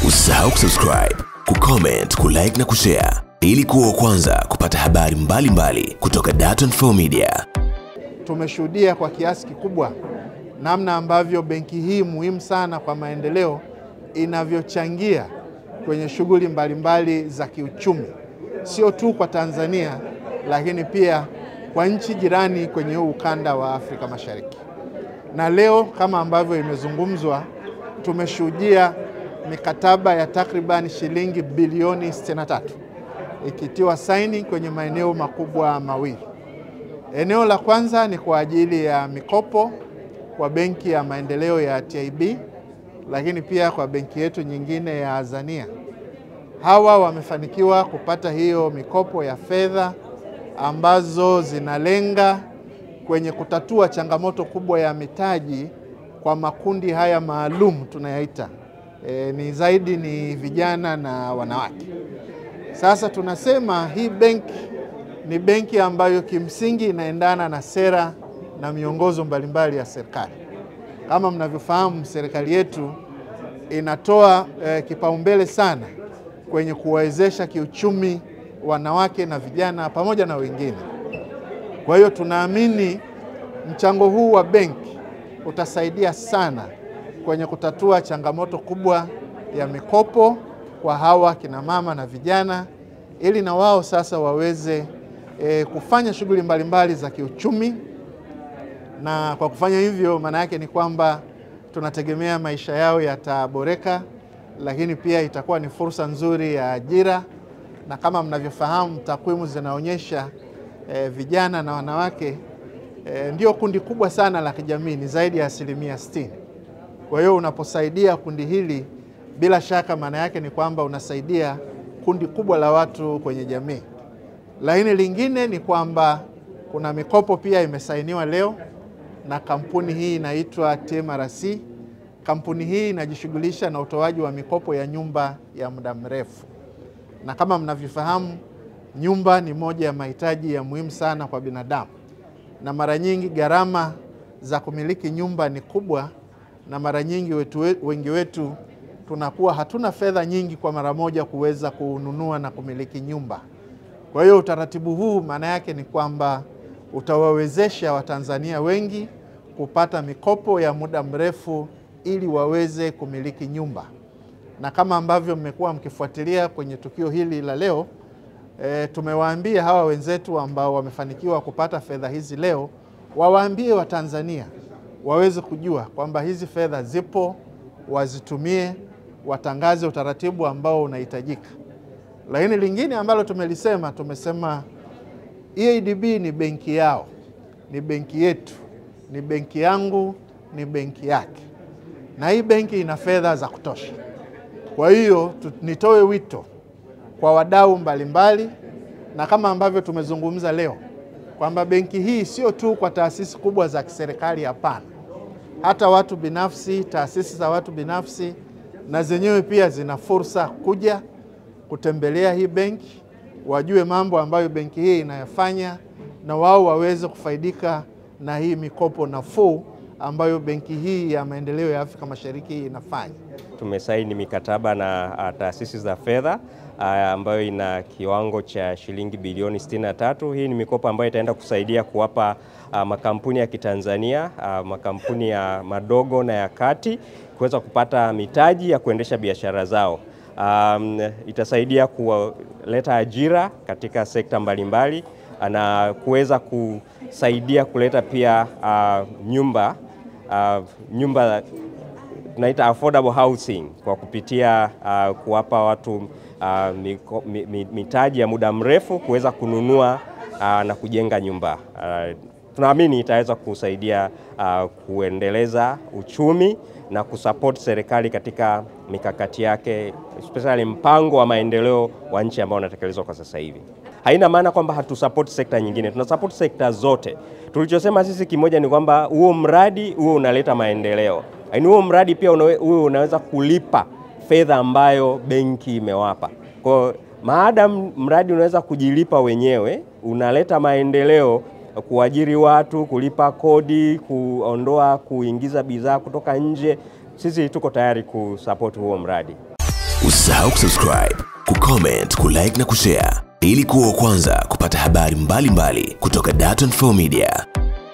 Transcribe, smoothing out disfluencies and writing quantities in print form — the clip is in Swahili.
Usisahau kusubscribe, kucomment, kulike na kushare ili kuwa wa kwanza kupata habari mbalimbali kutoka Dar24 Media. Tumeshuhudia kwa kiasi kikubwa namna ambavyo benki hii muhimu sana kwa maendeleo inavyochangia kwenye shughuli mbalimbali za kiuchumi, sio tu kwa Tanzania lakini pia kwa nchi jirani kwenye ukanda wa Afrika Mashariki. Na leo kama ambavyo imezungumzwa, tumeshuhudia mikataba ya takriban shilingi bilioni 63 ikitiwa saini kwenye maeneo makubwa mawili. Eneo la kwanza ni kwa ajili ya mikopo kwa benki ya maendeleo ya TIB, lakini pia kwa benki yetu nyingine ya Azania. Hawa wamefanikiwa kupata hiyo mikopo ya fedha ambazo zinalenga kwenye kutatua changamoto kubwa ya mitaji kwa makundi haya maalum tunayaita. Ni zaidi ni vijana na wanawake. Sasa tunasema hii benki ni benki ambayo kimsingi inaendana na sera na miongozo mbalimbali ya serikali. Kama mnavyofahamu, serikali yetu inatoa kipaumbele sana kwenye kuwawezesha kiuchumi wanawake na vijana pamoja na wengine. Kwa hiyo tunaamini mchango huu wa benki utasaidia sana kwenye kutatua changamoto kubwa ya mikopo kwa hawa kina mama na vijana, ili na wao sasa waweze kufanya shughuli mbalimbali za kiuchumi. Na kwa kufanya hivyo, maana yake ni kwamba tunategemea maisha yao yataboreka, lakini pia itakuwa ni fursa nzuri ya ajira. Na kama mnavyofahamu, takwimu zinaonyesha vijana na wanawake ndio kundi kubwa sana la kijamii, ni zaidi ya 60%. Kwa hiyo unaposaidia kundi hili, bila shaka maana yake ni kwamba unasaidia kundi kubwa la watu kwenye jamii. Lakini lingine ni kwamba kuna mikopo pia imesainiwa leo na kampuni hii inaitwa TMRC. Kampuni hii inajishughulisha na utoaji wa mikopo ya nyumba ya muda mrefu. Na kama mnavyofahamu, nyumba ni moja ya mahitaji ya muhimu sana kwa binadamu. Na mara nyingi gharama za kumiliki nyumba ni kubwa, na mara nyingi wengi wetu tunakuwa hatuna fedha nyingi kwa mara moja kuweza kununua na kumiliki nyumba. Kwa hiyo utaratibu huu maana yake ni kwamba utawawezesha Watanzania wengi kupata mikopo ya muda mrefu ili waweze kumiliki nyumba. Na kama ambavyo mmekuwa mkifuatilia kwenye tukio hili la leo, tumewaambia hawa wenzetu ambao wamefanikiwa kupata fedha hizi leo, wawaambie Watanzania waweze kujua kwamba hizi fedha zipo, wazitumie, watangaze utaratibu ambao unahitajika. Lakini lingine ambalo tumesema EADB ni benki yao, ni benki yetu, ni benki yangu, ni benki yake. Na hii benki ina fedha za kutosha. Kwa hiyo nitoe wito kwa wadau mbalimbali, na kama ambavyo tumezungumza leo kwamba benki hii sio tu kwa taasisi kubwa za kiserikali, hapana. Hata watu binafsi, taasisi za watu binafsi na zenyewe pia zina fursa kuja kutembelea hii benki, wajue mambo ambayo benki hii inayafanya, na wao waweze kufaidika na hii mikopo nafuu ambayo benki hii ya maendeleo ya Afrika Mashariki inafanya. Tumesaini mikataba na taasisi za fedha ambayo ina kiwango cha shilingi bilioni 63. Hii ni mikopo ambayo itaenda kusaidia kuwapa makampuni ya Kitanzania, makampuni ya madogo na ya kati kuweza kupata mitaji ya kuendesha biashara zao. Itasaidia kuleta ajira katika sekta mbalimbali na kuweza kusaidia kuleta pia nyumba tunaita affordable housing kwa kupitia kuwapa watu mitaji ya muda mrefu kuweza kununua na kujenga nyumba. Tunaamini itaweza kusaidia kuendeleza uchumi na kusupport serikali katika mikakati yake, especially mpango wa maendeleo wa nchi ambao unatekelezwa kwa sasa hivi. Haina maana kwamba hatusupport sekta nyingine, tunasupport sekta zote. Tulichosema sisi kimoja ni kwamba huo mradi huo unaleta maendeleo. Yaani huo mradi pia unaweza kulipa fedha ambayo benki imewapa. Kwa maadamu mradi unaweza kujilipa wenyewe, unaleta maendeleo, kuajiri watu, kulipa kodi, kuingiza bidhaa kutoka nje, sisi tuko tayari kusupport huo mradi. Usisahau kusubscribe, kucomment, kulike na kushare ili kuwa wa kwanza kupata habari mbalimbali kutoka Dar24 Media.